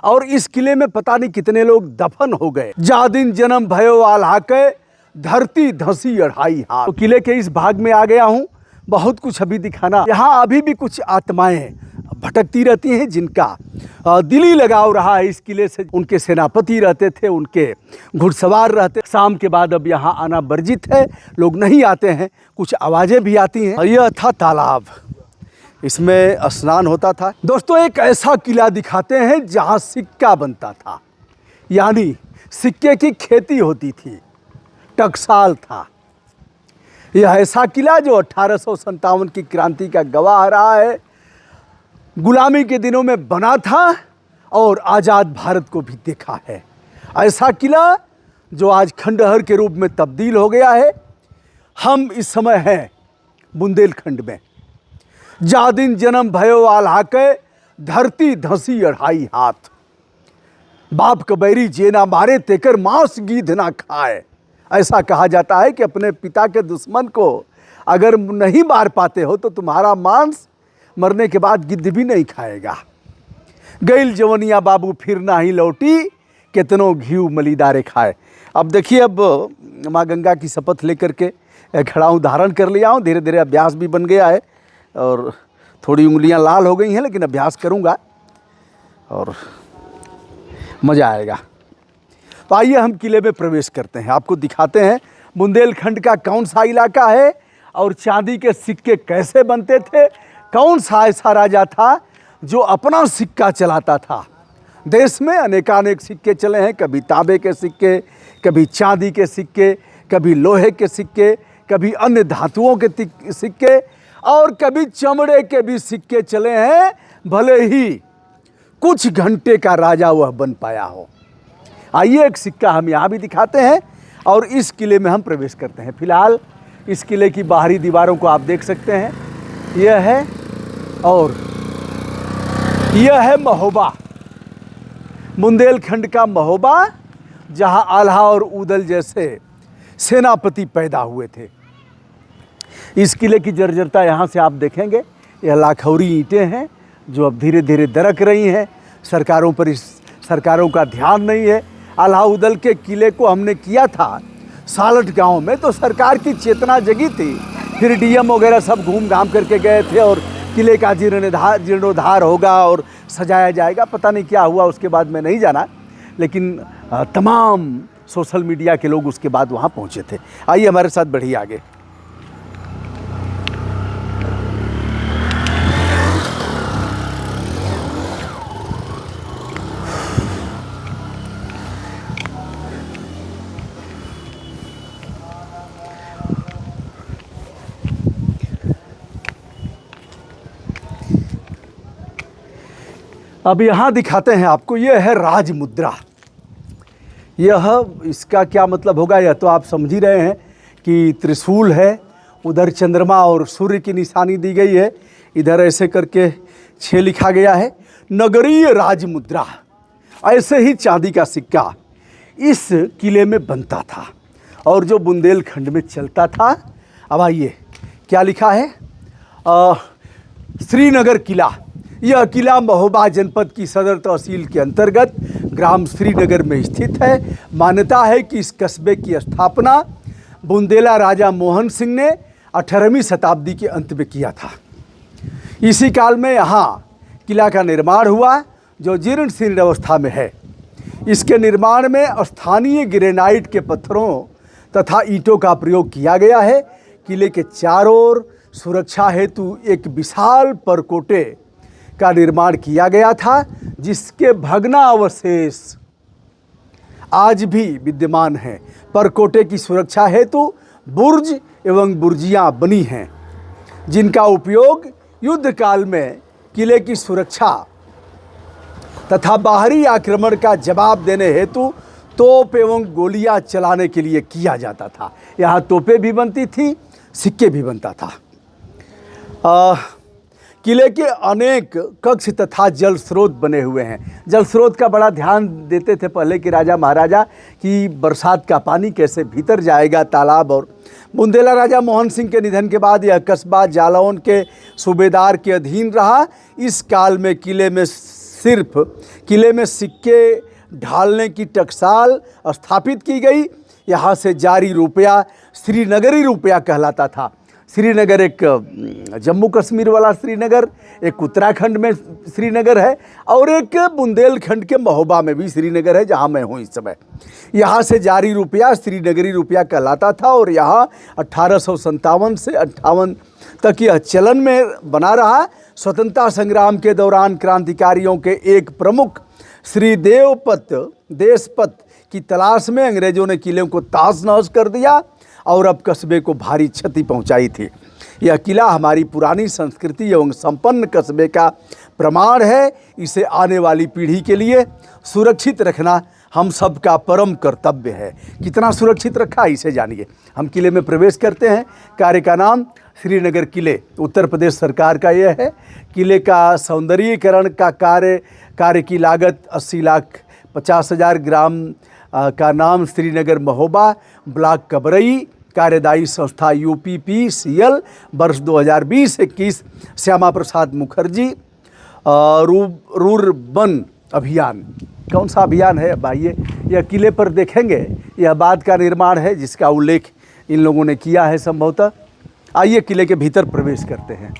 और इस किले में पता नहीं कितने लोग दफन हो गए। जा दिन जन्म भयो आल्हा के, धरती धसी अढ़ाई हाथ। तो किले के इस भाग में आ गया हूँ। बहुत कुछ अभी दिखाना। यहाँ अभी भी कुछ आत्माएं भटकती रहती हैं जिनका दिली लगाव रहा है इस किले से। उनके सेनापति रहते थे, उनके घुड़सवार रहते। शाम के बाद अब यहाँ आना वर्जित है, लोग नहीं आते हैं। कुछ आवाज़ें भी आती हैं। यह था तालाब, इसमें स्नान होता था। दोस्तों, एक ऐसा किला दिखाते हैं जहाँ सिक्का बनता था, यानी सिक्के की खेती होती थी, टकसाल था। यह ऐसा किला जो 1857 की क्रांति का गवाह रहा है, गुलामी के दिनों में बना था और आज़ाद भारत को भी देखा है। ऐसा किला जो आज खंडहर के रूप में तब्दील हो गया है। हम इस समय हैं बुंदेलखंड में। जा दिन जन्म भयो आल्हा के, धरती धसी अढ़ाई हाथ। बाप कबैरी जे ना मारे तेकर मांस गीध ना खाए। ऐसा कहा जाता है कि अपने पिता के दुश्मन को अगर नहीं मार पाते हो तो तुम्हारा मांस मरने के बाद गिद्ध भी नहीं खाएगा। गैल जवनिया बाबू फिर ना ही लौटी, कितनों घीव मलीदारे खाए। अब देखिए, अब माँ गंगा की शपथ लेकर के खड़ा हूँ, धारण कर लिया हूँ। धीरे धीरे अभ्यास भी बन गया है और थोड़ी उंगलियां लाल हो गई हैं, लेकिन अभ्यास करूंगा और मज़ा आएगा। तो आइए हम किले में प्रवेश करते हैं, आपको दिखाते हैं बुंदेलखंड का कौन सा इलाका है और चांदी के सिक्के कैसे बनते थे। कौन सा ऐसा राजा था जो अपना सिक्का चलाता था। देश में अनेकानेक सिक्के चले हैं, कभी तांबे के सिक्के, कभी चांदी के सिक्के, कभी लोहे के सिक्के, कभी अन्य धातुओं के सिक्के और कभी चमड़े के भी सिक्के चले हैं। भले ही कुछ घंटे का राजा वह बन पाया हो। आइए एक सिक्का हम यहाँ भी दिखाते हैं और इस किले में हम प्रवेश करते हैं। फिलहाल इस किले की बाहरी दीवारों को आप देख सकते हैं। यह है और यह है महोबा, बुंदेलखंड का महोबा, जहाँ आल्हा और उदल जैसे सेनापति पैदा हुए थे। इस किले की जर्जरता यहाँ से आप देखेंगे। यह लाखौरी ईंटें हैं जो अब धीरे धीरे दरक रही हैं। सरकारों का ध्यान नहीं है। आल्हा उदल के किले को हमने किया था सालठ गांव में, तो सरकार की चेतना जगी थी। फिर डीएम वगैरह सब घूम घाम करके गए थे और किले का जीर्णोद्धार होगा और सजाया जाएगा। पता नहीं क्या हुआ उसके बाद, मैं नहीं जाना, लेकिन तमाम सोशल मीडिया के लोग उसके बाद वहाँ पहुँचे थे। आइए हमारे साथ बढ़िए आगे। अब यहाँ दिखाते हैं आपको। यह है राज मुद्रा। इसका क्या मतलब होगा यह तो आप समझ ही रहे हैं कि त्रिशूल है, उधर चंद्रमा और सूर्य की निशानी दी गई है, इधर ऐसे करके 6 लिखा गया है। नगरीय राज मुद्रा। ऐसे ही चांदी का सिक्का इस किले में बनता था और जो बुंदेलखंड में चलता था। अब आइए क्या लिखा है। श्रीनगर किला। यह किला महोबा जनपद की सदर तहसील के अंतर्गत ग्राम श्रीनगर में स्थित है। मान्यता है कि इस कस्बे की स्थापना बुंदेला राजा मोहन सिंह ने 18वीं शताब्दी के अंत में किया था। इसी काल में यहाँ किला का निर्माण हुआ जो जीर्ण शीर्ण अवस्था में है। इसके निर्माण में स्थानीय ग्रेनाइट के पत्थरों तथा ईंटों का प्रयोग किया गया है। किले के चारों ओर सुरक्षा हेतु एक विशाल परकोटे का निर्माण किया गया था, जिसके भग्नावशेष आज भी विद्यमान हैं। परकोटे की सुरक्षा हेतु बुर्ज एवं बुर्जियां बनी हैं, जिनका उपयोग युद्ध काल में किले की सुरक्षा तथा बाहरी आक्रमण का जवाब देने हेतु तोप एवं गोलियां चलाने के लिए किया जाता था। यहाँ तोपें भी बनती थी, सिक्के भी बनता था। किले के अनेक कक्ष तथा जल स्रोत बने हुए हैं। जल स्रोत का बड़ा ध्यान देते थे पहले के राजा महाराजा कि बरसात का पानी कैसे भीतर जाएगा तालाब। और बुंदेला राजा मोहन सिंह के निधन के बाद यह कस्बा जालौन के सूबेदार के अधीन रहा। इस काल में किले में सिर्फ किले में सिक्के ढालने की टकसाल स्थापित की गई। यहाँ से जारी रुपया श्रीनगरी रुपया कहलाता था। श्रीनगर एक जम्मू कश्मीर वाला श्रीनगर, एक उत्तराखंड में श्रीनगर है और एक बुंदेलखंड के महोबा में भी श्रीनगर है, जहाँ मैं हूँ इस समय। यहाँ से जारी रुपया श्रीनगरी रुपया कहलाता था और यहाँ 1857 से 58 तक यह चलन में बना रहा। स्वतंत्रता संग्राम के दौरान क्रांतिकारियों के एक प्रमुख श्री देशपत की तलाश में अंग्रेजों ने किले को तहस नहस कर दिया और अब कस्बे को भारी क्षति पहुंचाई थी। यह किला हमारी पुरानी संस्कृति एवं संपन्न कस्बे का प्रमाण है। इसे आने वाली पीढ़ी के लिए सुरक्षित रखना हम सबका परम कर्तव्य है। कितना सुरक्षित रखा इसे जानिए। हम किले में प्रवेश करते हैं। कार्य का नाम श्रीनगर किले, उत्तर प्रदेश सरकार का यह है। किले का सौंदर्यीकरण का कार्य की लागत 80,50,000। ग्राम का नाम श्रीनगर महोबा, ब्लॉक कबरई, कार्यदायी संस्था UPPCL, वर्ष 2020-21, श्यामा प्रसाद मुखर्जी रूरबन अभियान। कौन सा अभियान है भाइये? यह किले पर देखेंगे। यह बाद का निर्माण है जिसका उल्लेख इन लोगों ने किया है संभवतः। आइए किले के भीतर प्रवेश करते हैं।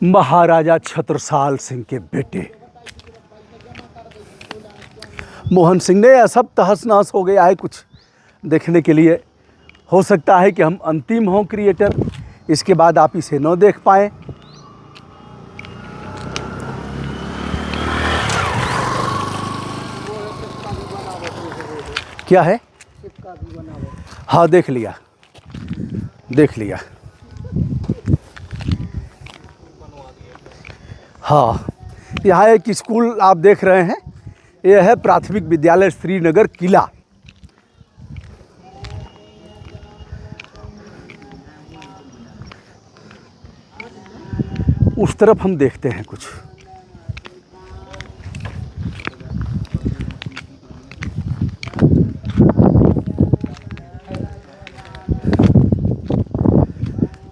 महाराजा छत्रसाल सिंह के बेटे मोहन सिंह ने यह सब तहस नहस हो गया है कुछ देखने के लिए। हो सकता है कि हम अंतिम हों क्रिएटर, इसके बाद आप इसे न देख पाएँ। क्या है? हाँ, देख लिया। हाँ, यहाँ एक स्कूल आप देख रहे हैं। यह है प्राथमिक विद्यालय श्रीनगर किला। उस तरफ हम देखते हैं कुछ।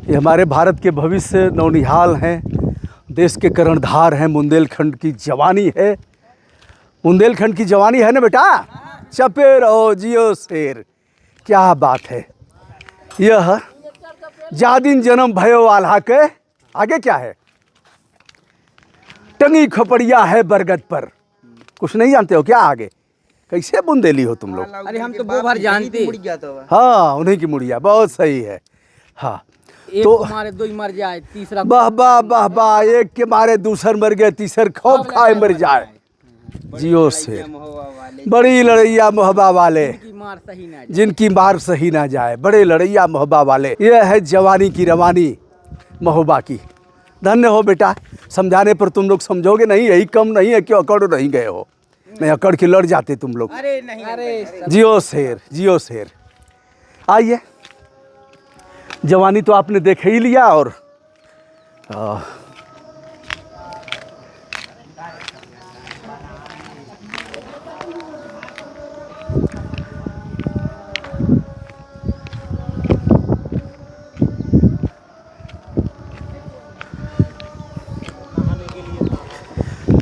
ये हमारे भारत के भविष्य नौनिहाल हैं, देश के कर्णधार हैं। बुंदेलखंड की जवानी है। बुंदेलखंड की जवानी है ना बेटा? चपे रहो जियो शेर। क्या बात है। यह जादिन जन्म भयो आल्हा के आगे क्या है? टंगी खोपड़िया है बरगद पर। कुछ नहीं जानते हो क्या आगे? कैसे बुंदेली हो तुम लोग? अरे हम तो वो भर जानते। हाँ, उन्हीं की मुड़िया। बहुत सही है। हाँ, तो हमारे दो ही मर जाए, तीसरा वाह वाह वाह वाह। एक के मारे दूसर मर गए, तीसर खौफ खाए मर जाए। जियो से बड़ी लड़ैया मोहबा वाले, जिनकी मार सही ना जाए। बड़े लड़ैया मोहबा वाले। यह है जवानी की रवानी महोबा की। धन्य हो बेटा। समझाने पर तुम लोग समझोगे नहीं। यही कम नहीं है कि अकड़ नहीं गए हो, नहीं अकड़ के लड़ जाते तुम लोग। अरे नहीं, अरे जियो शेर, जियो शेर। आइए, जवानी तो आपने देख ही लिया। और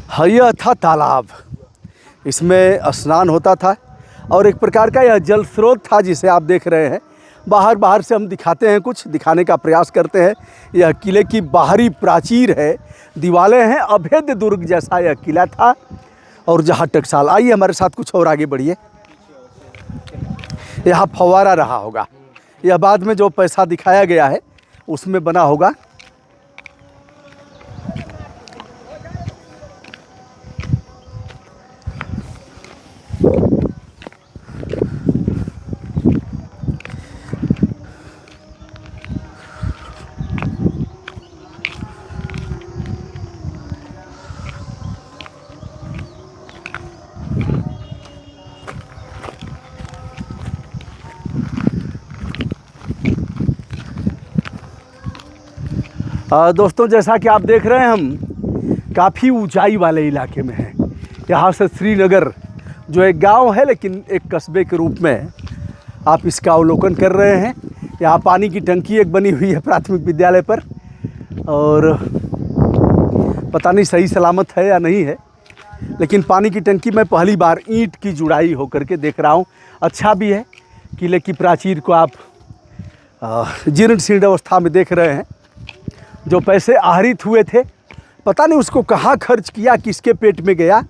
हाँ, यह था तालाब। इसमें स्नान होता था और एक प्रकार का यह जल स्रोत था जिसे आप देख रहे हैं। बाहर से हम दिखाते हैं, कुछ दिखाने का प्रयास करते हैं। यह किले की बाहरी प्राचीर है, दीवारें हैं। अभेद्य दुर्ग जैसा यह किला था और जहाँ टकसाल। आइए हमारे साथ कुछ और आगे बढ़िए। यहाँ फव्वारा रहा होगा। यह बाद में जो पैसा दिखाया गया है उसमें बना होगा। दोस्तों, जैसा कि आप देख रहे हैं हम काफ़ी ऊंचाई वाले इलाके में हैं। यहाँ से श्रीनगर जो एक गांव है लेकिन एक कस्बे के रूप में आप इसका अवलोकन कर रहे हैं। यहाँ पानी की टंकी एक बनी हुई है प्राथमिक विद्यालय पर, और पता नहीं सही सलामत है या नहीं है, लेकिन पानी की टंकी मैं पहली बार ईंट की जुड़ाई होकर के देख रहा हूँ। अच्छा भी है, किले की प्राचीर को आप जीर्ण शीर्ण अवस्था में देख रहे हैं। जो पैसे आहरित हुए थे, पता नहीं उसको कहाँ खर्च किया, किसके पेट में गया।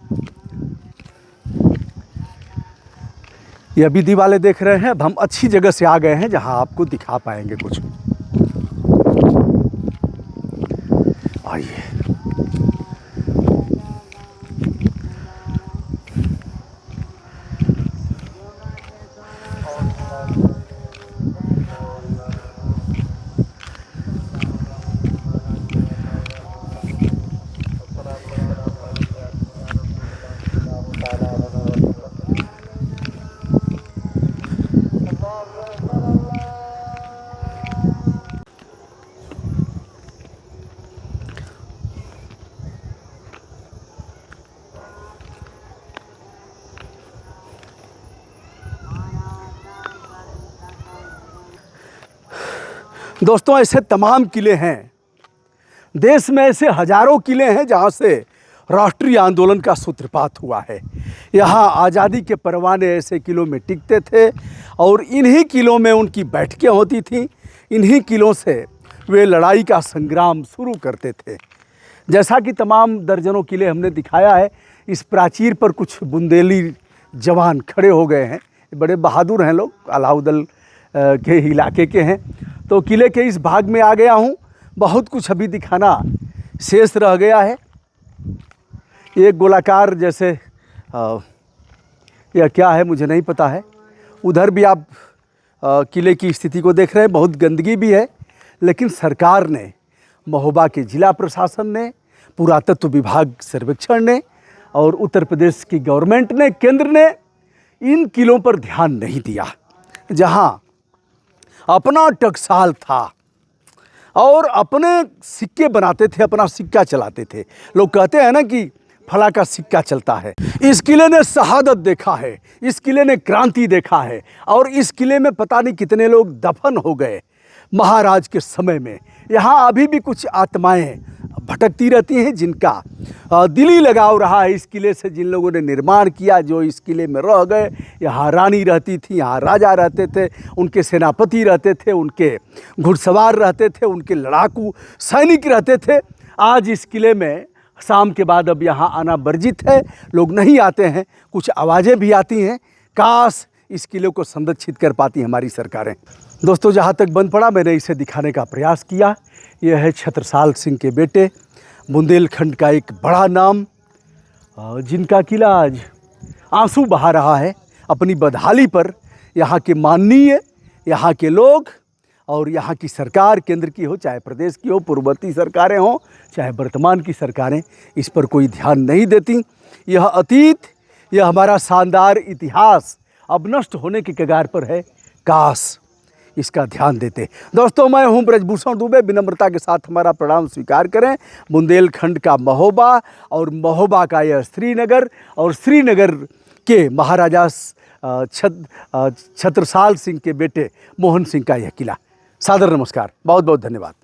ये अभी दीवारें देख रहे हैं। अब हम अच्छी जगह से आ गए हैं जहां आपको दिखा पाएंगे कुछ। आइए, दोस्तों ऐसे तमाम किले हैं देश में, ऐसे हजारों किले हैं जहां से राष्ट्रीय आंदोलन का सूत्रपात हुआ है। यहाँ आज़ादी के परवाने ऐसे किलों में टिकते थे और इन्हीं किलों में उनकी बैठकें होती थीं। इन्हीं किलों से वे लड़ाई का संग्राम शुरू करते थे। जैसा कि तमाम दर्जनों किले हमने दिखाया है, इस प्राचीर पर कुछ बुंदेली जवान खड़े हो गए हैं। बड़े बहादुर हैं लोग, अलाउद्दीन के इलाके के हैं। तो किले के इस भाग में आ गया हूँ। बहुत कुछ अभी दिखाना शेष रह गया है। एक गोलाकार जैसे यह क्या है मुझे नहीं पता है। उधर भी आप किले की स्थिति को देख रहे हैं। बहुत गंदगी भी है, लेकिन सरकार ने, महोबा के जिला प्रशासन ने, पुरातत्व विभाग सर्वेक्षण ने और उत्तर प्रदेश की गवर्नमेंट ने, केंद्र ने इन किलों पर ध्यान नहीं दिया। जहाँ अपना टकसाल था और अपने सिक्के बनाते थे, अपना सिक्का चलाते थे। लोग कहते हैं ना कि फला का सिक्का चलता है। इस किले ने शहादत देखा है, इस किले ने क्रांति देखा है, और इस किले में पता नहीं कितने लोग दफन हो गए महाराज के समय में। यहाँ अभी भी कुछ आत्माएं भटकती रहती हैं जिनका दिली लगाव रहा है इस किले से। जिन लोगों ने निर्माण किया, जो इस किले में रह गए। यहाँ रानी रहती थी, यहाँ राजा रहते थे, उनके सेनापति रहते थे, उनके घुड़सवार रहते थे, उनके लड़ाकू सैनिक रहते थे। आज इस किले में शाम के बाद अब यहाँ आना वर्जित है, लोग नहीं आते हैं। कुछ आवाज़ें भी आती हैं, काश इस किले को संरक्षित कर पाती हमारी सरकारें। दोस्तों, जहाँ तक बन पड़ा मैंने इसे दिखाने का प्रयास किया। यह है छत्रसाल सिंह के बेटे, बुंदेलखंड का एक बड़ा नाम, जिनका किला आज आंसू बहा रहा है अपनी बदहाली पर। यहाँ के माननीय, यहाँ के लोग और यहाँ की सरकार, केंद्र की हो चाहे प्रदेश की हो, पूर्ववर्ती सरकारें हों चाहे वर्तमान की सरकारें, इस पर कोई ध्यान नहीं देती। यह अतीत, यह हमारा शानदार इतिहास अब नष्ट होने के कगार पर है। काश इसका ध्यान देते। दोस्तों, मैं हूं ब्रजभूषण दुबे। विनम्रता के साथ हमारा प्रणाम स्वीकार करें। बुंदेलखंड का महोबा और महोबा का यह श्रीनगर, और श्रीनगर के महाराजा छत्रसाल सिंह के बेटे मोहन सिंह का यह किला। सादर नमस्कार, बहुत बहुत धन्यवाद।